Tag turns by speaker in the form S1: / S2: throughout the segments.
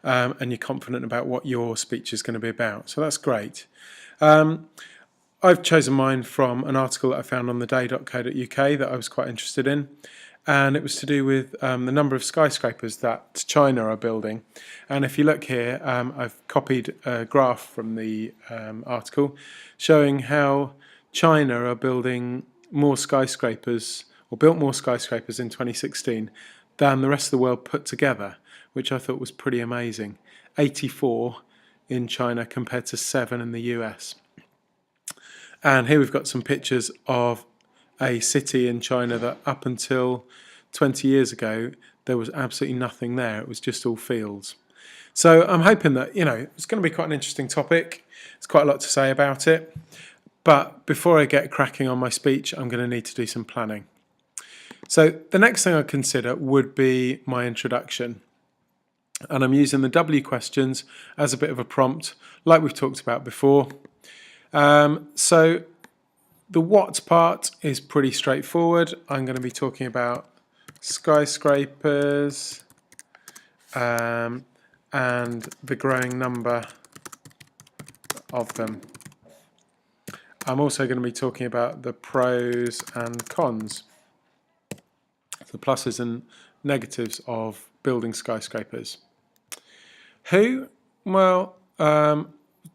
S1: and you're confident about what your speech is going to be about. So that's great. I've chosen mine from an article that I found on theday.co.uk that I was quite interested in, and it was to do with the number of skyscrapers that China are building. And if you look here, I've copied a graph from the article showing how China are building more skyscrapers, or built more skyscrapers in 2016 than the rest of the world put together, which I thought was pretty amazing. 84 in China compared to 7 in the US. And here we've got some pictures of a city in China that up until 20 years ago, there was absolutely nothing there. It was just all fields. So I'm hoping that, it's going to be quite an interesting topic. There's quite a lot to say about it. But before I get cracking on my speech, I'm going to need to do some planning. So the next thing I'd consider would be my introduction. And I'm using the W questions as a bit of a prompt, like we've talked about before. So the what part is pretty straightforward. I'm going to be talking about skyscrapers and the growing number of them. I'm also going to be talking about the pros and cons, the pluses and negatives of building skyscrapers. Who? Well,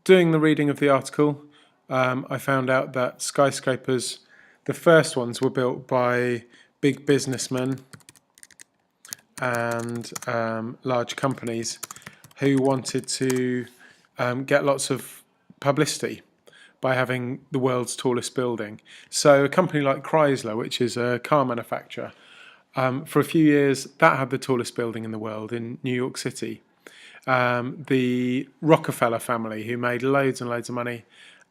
S1: doing the reading of the article, I found out that skyscrapers, the first ones were built by big businessmen and large companies who wanted to get lots of publicity by having the world's tallest building. So a company like Chrysler, which is a car manufacturer, for a few years that had the tallest building in the world in New York City. The Rockefeller family, who made loads and loads of money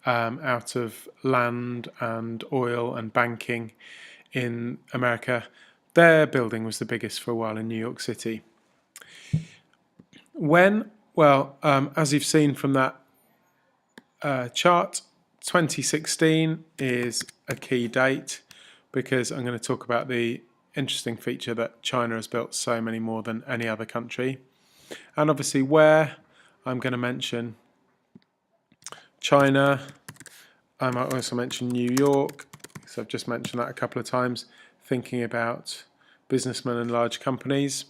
S1: out of land and oil and banking in America, their building was the biggest for a while in New York City. When? Well, as you've seen from that chart, 2016 is a key date because I'm going to talk about the interesting feature that China has built so many more than any other country. And obviously where, I'm going to mention China. I might also mention New York, so I've just mentioned that a couple of times, thinking about businessmen and large companies.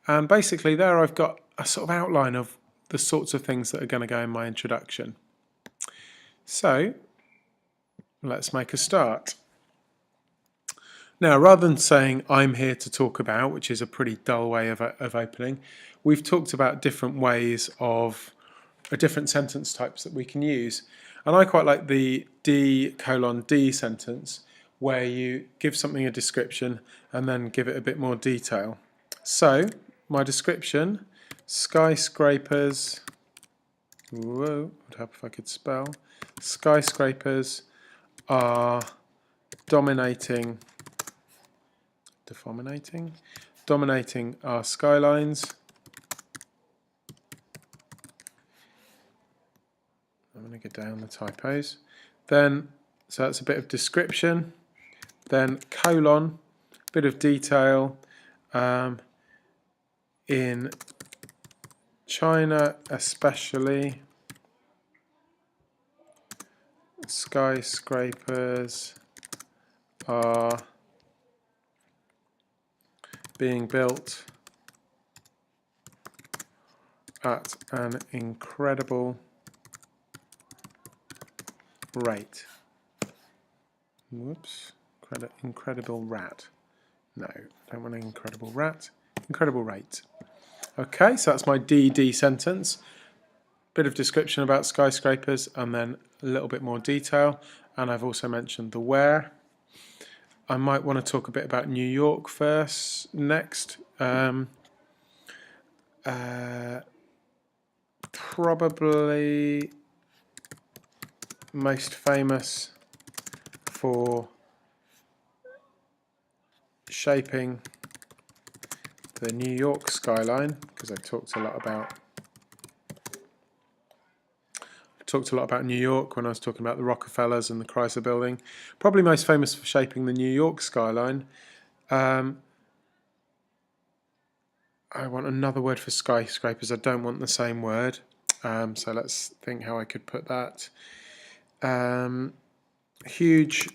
S1: And basically there I've got a sort of outline of the sorts of things that are going to go in my introduction. So let's make a start. Now, rather than saying I'm here to talk about, which is a pretty dull way of opening, we've talked about different ways of different sentence types that we can use. And I quite like the D:D sentence, where you give something a description and then give it a bit more detail. So, my description, skyscrapers, whoa, would help if I could spell, skyscrapers are dominating our skylines. I'm going to go down the typos. Then, so that's a bit of description. Then colon, bit of detail. In China especially, skyscrapers are being built at an incredible rate. Whoops, incredible rat. No, don't want an incredible rat. Incredible rate. Okay, so that's my DD sentence. Bit of description about skyscrapers and then a little bit more detail. And I've also mentioned the where. I might want to talk a bit about New York next. Probably most famous for shaping the New York skyline, because I've talked a lot about New York when I was talking about the Rockefellers and the Chrysler building. Probably most famous for shaping the New York skyline. I want another word for skyscrapers. I don't want the same word. So let's think how I could put that. Huge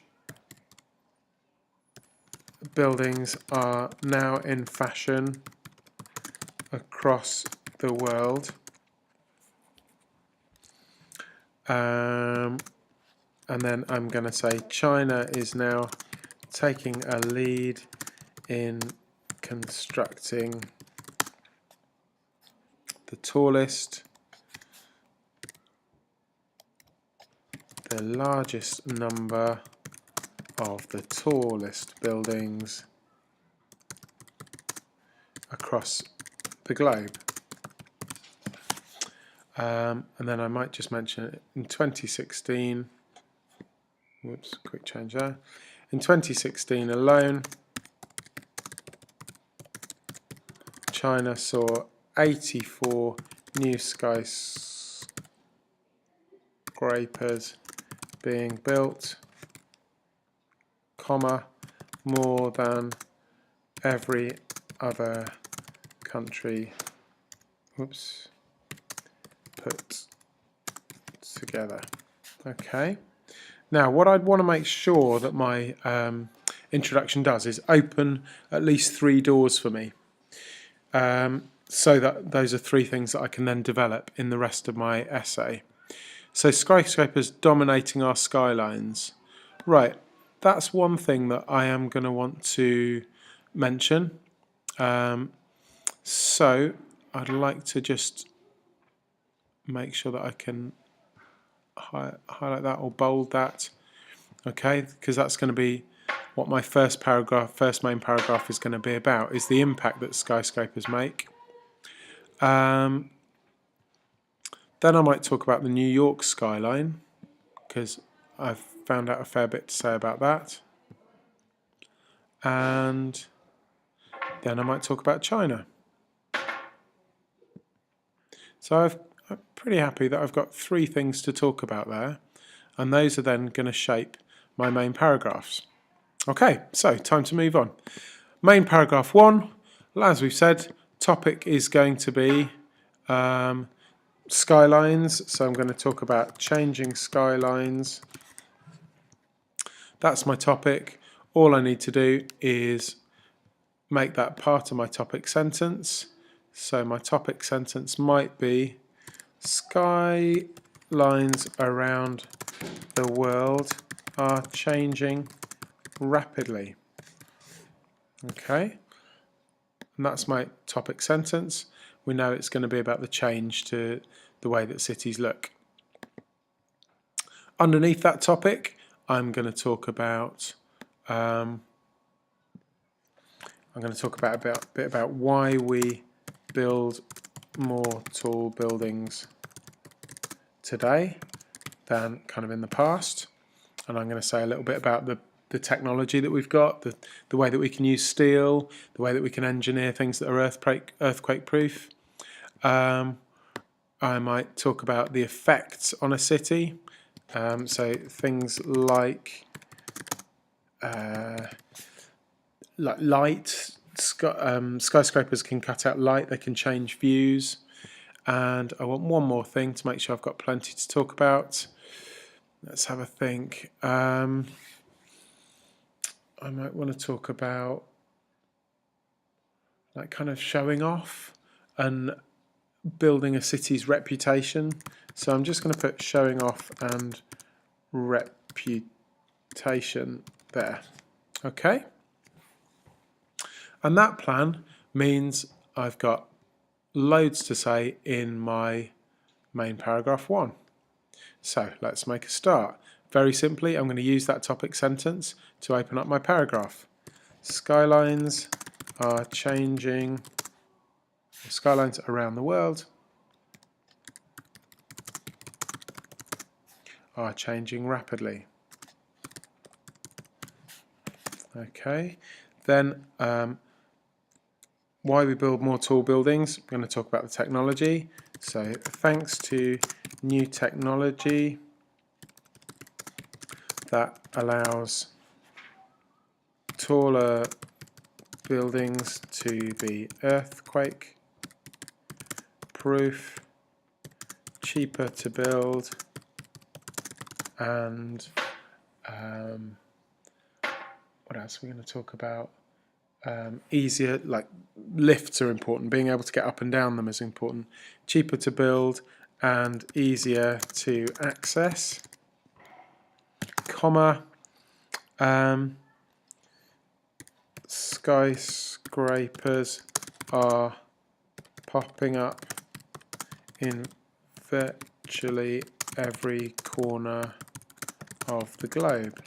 S1: buildings are now in fashion across the world. And then I'm going to say China is now taking a lead in constructing the largest number of the tallest buildings across the globe. And then I might just mention it in 2016. Whoops, quick change there. In 2016 alone, China saw 84 new skyscrapers being built, comma, more than every other country, whoops, put together. Okay. Now, what I'd want to make sure that my introduction does is open at least 3 doors for me. So that those are 3 things that I can then develop in the rest of my essay. So skyscrapers dominating our skylines. Right, that's one thing that I am going to want to mention. So I'd like to just make sure that I can highlight that or bold that. Okay, because that's going to be what my first main paragraph is going to be about, is the impact that skyscrapers make. Then I might talk about the New York skyline, because I've found out a fair bit to say about that. And then I might talk about China. So I'm pretty happy that I've got 3 things to talk about there, and those are then going to shape my main paragraphs. Okay, so time to move on. Main paragraph 1, as we've said, topic is going to be skylines, so I'm going to talk about changing skylines. That's my topic. All I need to do is make that part of my topic sentence. So my topic sentence might be skylines around the world are changing rapidly. Okay, and that's my topic sentence. We know it's going to be about the change to the way that cities look. Underneath that topic, I'm going to talk about a bit about why we build more tall buildings today than kind of in the past, and I'm going to say a little bit about the technology that we've got, the way that we can use steel, the way that we can engineer things that are earthquake proof. I might talk about the effects on a city, so things like light. Skyscrapers can cut out light, they can change views, and I want one more thing to make sure I've got plenty to talk about. Let's have a think. I might want to talk about like kind of showing off and building a city's reputation. So I'm just going to put showing off and reputation there. Okay. And that plan means I've got loads to say in my main paragraph 1. So let's make a start. Very simply, I'm going to use that topic sentence to open up my paragraph. Skylines are changing, skylines around the world are changing rapidly. Okay, then why we build more tall buildings. I'm going to talk about the technology. So thanks to new technology that allows taller buildings to be earthquake proof, cheaper to build, and what else are we going to talk about? Easier, like lifts are important, being able to get up and down them is important. Cheaper to build and easier to access, comma, skyscrapers are popping up in virtually every corner of the globe.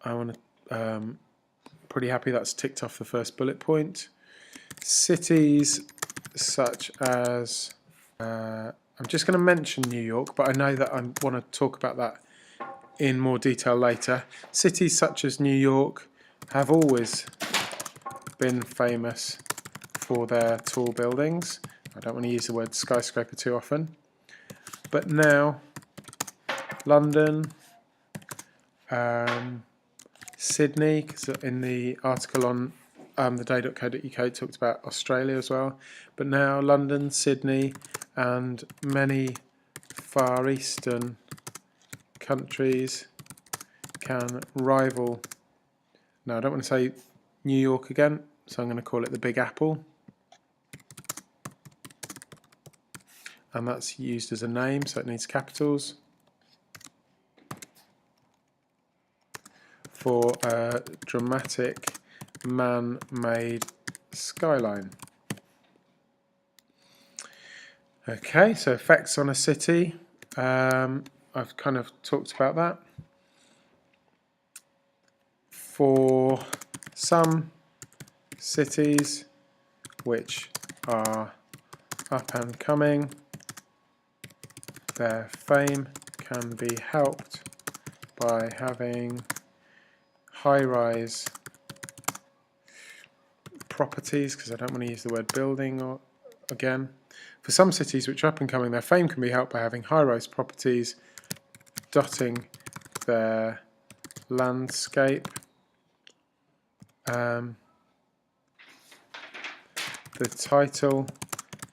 S1: I want to pretty happy that's ticked off the first bullet point. Cities such as I'm just going to mention New York, but I know that I want to talk about that in more detail later. Cities such as New York have always been famous for their tall buildings. I don't want to use the word skyscraper too often, but now London, Sydney, because in the article on theday.co.uk it talked about Australia as well, but now London, Sydney and many Far Eastern countries can rival. Now I don't want to say New York again, so I'm going to call it the Big Apple, and that's used as a name, so it needs capitals, for a dramatic man-made skyline. Okay, so effects on a city. I've kind of talked about that. For some cities which are up and coming, their fame can be helped by having high-rise properties, because I don't want to use the word building or again. For some cities which are up and coming, their fame can be helped by having high-rise properties dotting their landscape. The title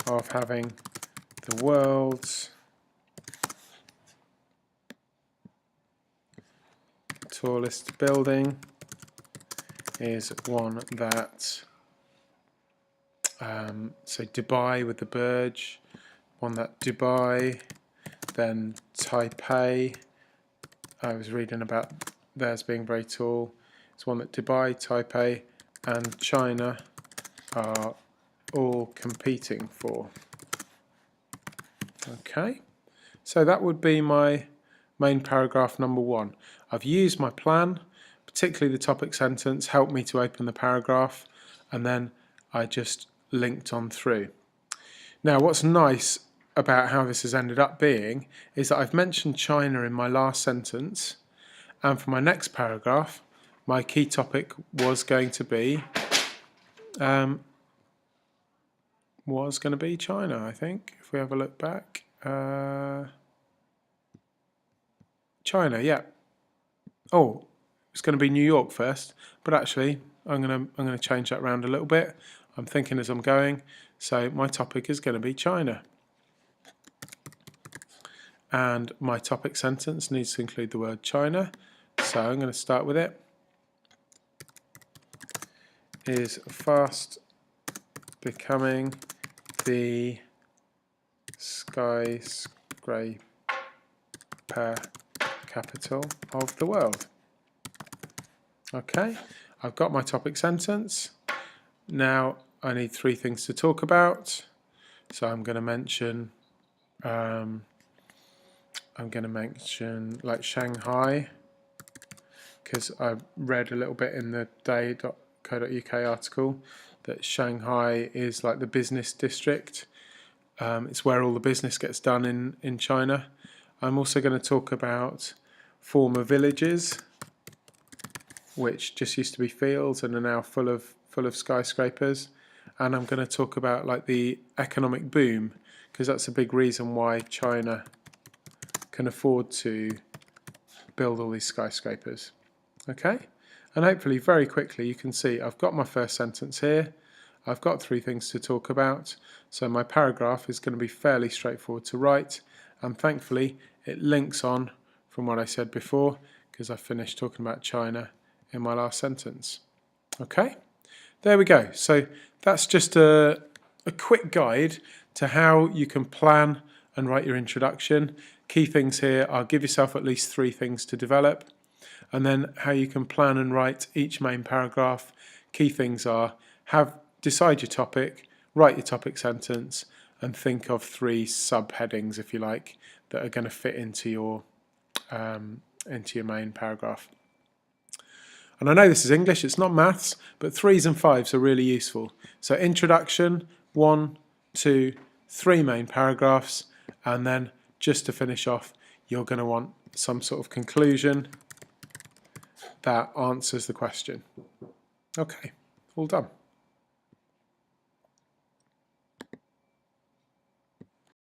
S1: of having the world's tallest building is one that, so Dubai with the Burj, one that Dubai, then Taipei, I was reading about theirs being very tall. It's one that Dubai, Taipei and China are all competing for. Okay, so that would be my main paragraph number one. I've used my plan, particularly the topic sentence, helped me to open the paragraph, and then I just linked on through. Now what's nice about how this has ended up being is that I've mentioned China in my last sentence, and for my next paragraph my key topic was going to be China, I think, if we have a look back. China, yeah. Oh, it's going to be New York first, but actually I'm going to change that around a little bit. I'm thinking as I'm going, so my topic is going to be China. And my topic sentence needs to include the word China, so I'm going to start with it. Is fast becoming the skyscraper capital of the world. Okay, I've got my topic sentence. Now I need three things to talk about. So I'm going to mention like Shanghai, because I read a little bit in the day.co.uk article that Shanghai is like the business district. It's where all the business gets done in China. I'm also going to talk about former villages, which just used to be fields and are now full of skyscrapers. And I'm going to talk about like the economic boom, because that's a big reason why China can afford to build all these skyscrapers. Okay, and hopefully very quickly you can see I've got my first sentence here. I've got 3 things to talk about, so my paragraph is going to be fairly straightforward to write, and thankfully it links on from what I said before because I finished talking about China in my last sentence. Okay, there we go. So that's just a quick guide to how you can plan and write your introduction. Key things here are give yourself at least 3 things to develop, and then how you can plan and write each main paragraph. Key things are decide your topic, write your topic sentence, and think of 3 subheadings, if you like, that are going to fit into your main paragraph. And I know this is English, it's not maths, but 3s and 5s are really useful. So introduction, 1, 2, 3 main paragraphs, and then just to finish off, you're going to want some sort of conclusion that answers the question. Okay, all done.